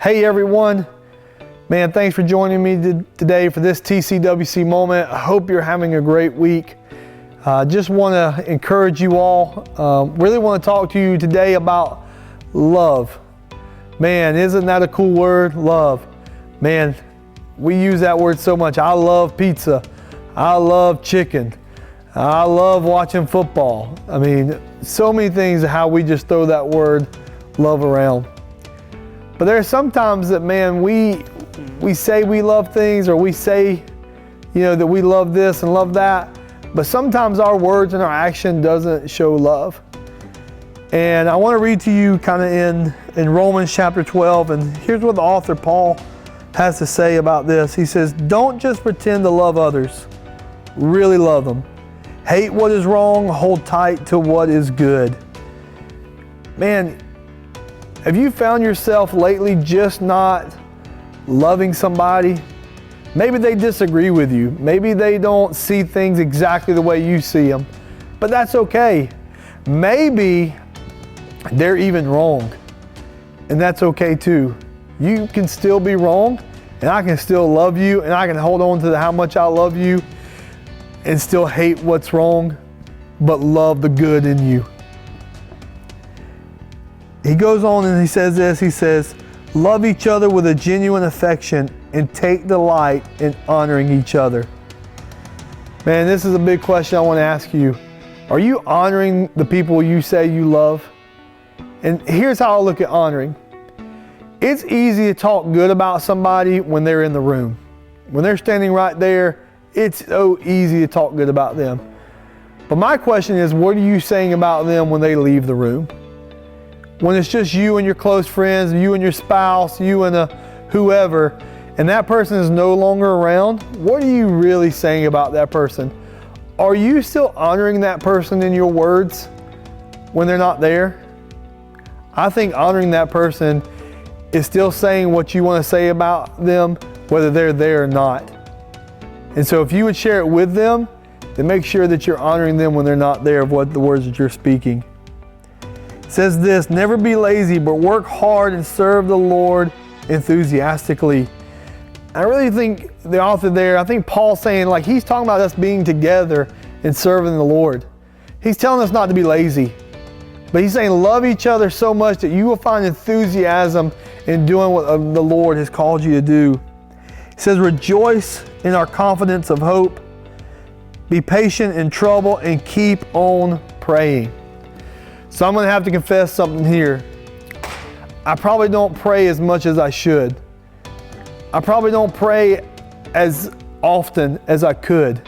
Hey everyone, man, thanks for joining me today for this TCWC moment. I hope you're having a great week. Just want to encourage you all. Really want to talk to you today about love. Man, isn't that a cool word? Love. Man, we use that word so much. I love pizza. I love chicken. I love watching football. I mean, so many things how we just throw that word love around. But there are some times that, man, we say we love things, or we say, that we love this and love that, but sometimes our words and our action doesn't show love. And I want to read to you kind of in Romans chapter 12, and here's what the author Paul has to say about this. He says, don't just pretend to love others, really love them. Hate what is wrong, hold tight to what is good. Man, have you found yourself lately just not loving somebody? Maybe they disagree with you. Maybe they don't see things exactly the way you see them, but that's okay. Maybe they're even wrong, and that's okay too. You can still be wrong, and I can still love you, and I can hold on to how much I love you and still hate what's wrong, but love the good in you. He goes on and he says this, he says, love each other with a genuine affection and take delight in honoring each other. Man, this is a big question I want to ask you. Are you honoring the people you say you love? And here's how I look at honoring. It's easy to talk good about somebody when they're in the room. When they're standing right there, it's so easy to talk good about them. But my question is, what are you saying about them when they leave the room? When it's just you and your close friends, you and your spouse, you and whoever, and that person is no longer around, what are you really saying about that person? Are you still honoring that person in your words when they're not there? I think honoring that person is still saying what you want to say about them, whether they're there or not. And so if you would share it with them, then make sure that you're honoring them when they're not there of what the words that you're speaking. It says this, never be lazy, but work hard and serve the Lord enthusiastically. I really think the author there, I think Paul's saying, like, he's talking about us being together and serving the Lord. He's telling us not to be lazy, but he's saying love each other so much that you will find enthusiasm in doing what the Lord has called you to do. He says, rejoice in our confidence of hope, be patient in trouble, and keep on praying. So I'm going to have to confess something here. I probably don't pray as much as I should. I probably don't pray as often as I could.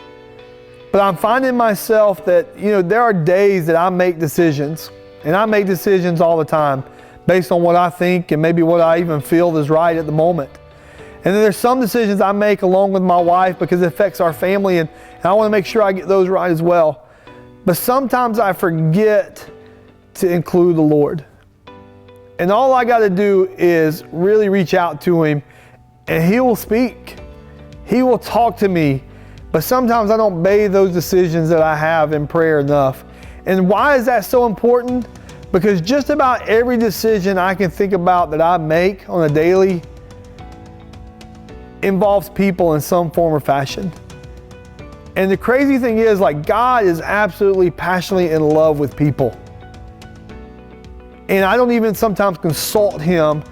But I'm finding myself that, there are days that I make decisions, and I make decisions all the time based on what I think and maybe what I even feel is right at the moment. And then there's some decisions I make along with my wife because it affects our family, and I want to make sure I get those right as well. But sometimes I forget to include the Lord. And all I got to do is really reach out to Him, and He will speak. He will talk to me. But sometimes I don't bathe those decisions that I have in prayer enough. And why is that so important? Because just about every decision I can think about that I make on a daily involves people in some form or fashion. And the crazy thing is, God is absolutely passionately in love with people. And I don't even sometimes consult Him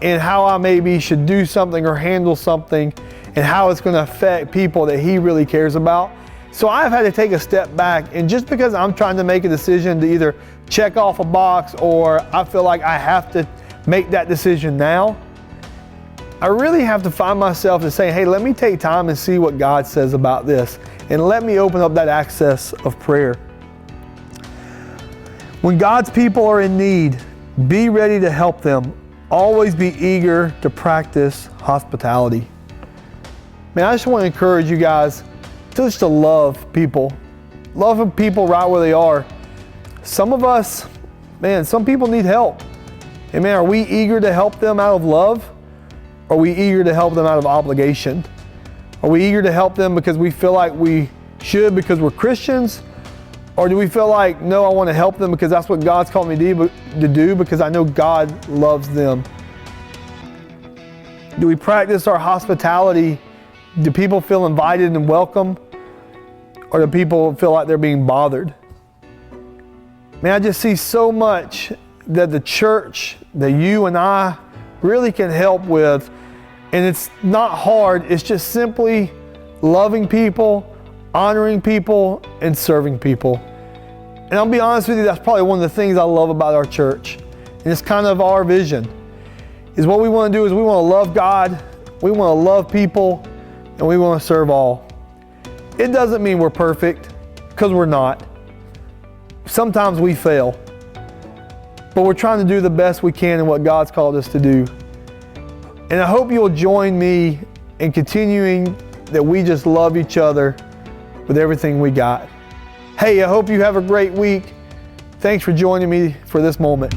in how I maybe should do something or handle something and how it's going to affect people that He really cares about. So I've had to take a step back, and just because I'm trying to make a decision to either check off a box or I feel like I have to make that decision now, I really have to find myself to say, hey, let me take time and see what God says about this, and let me open up that access of prayer. When God's people are in need, be ready to help them. Always be eager to practice hospitality. Man, I just want to encourage you guys just to love people. Love people right where they are. Some of us, man, some people need help. And man, are we eager to help them out of love? Or are we eager to help them out of obligation? Are we eager to help them because we feel like we should because we're Christians? Or do we feel like, no, I want to help them because that's what God's called me to do because I know God loves them? Do we practice our hospitality? Do people feel invited and welcome? Or do people feel like they're being bothered? Man, I just see so much that the church, that you and I really can help with. And it's not hard. It's just simply loving people, honoring people, and serving people. And I'll be honest with you, that's probably one of the things I love about our church. And it's kind of our vision. Is what we want to do is we want to love God, we want to love people, and we want to serve all. It doesn't mean we're perfect, because we're not. Sometimes we fail. But we're trying to do the best we can in what God's called us to do. And I hope you'll join me in continuing that we just love each other with everything we got. Hey, I hope you have a great week. Thanks for joining me for this moment.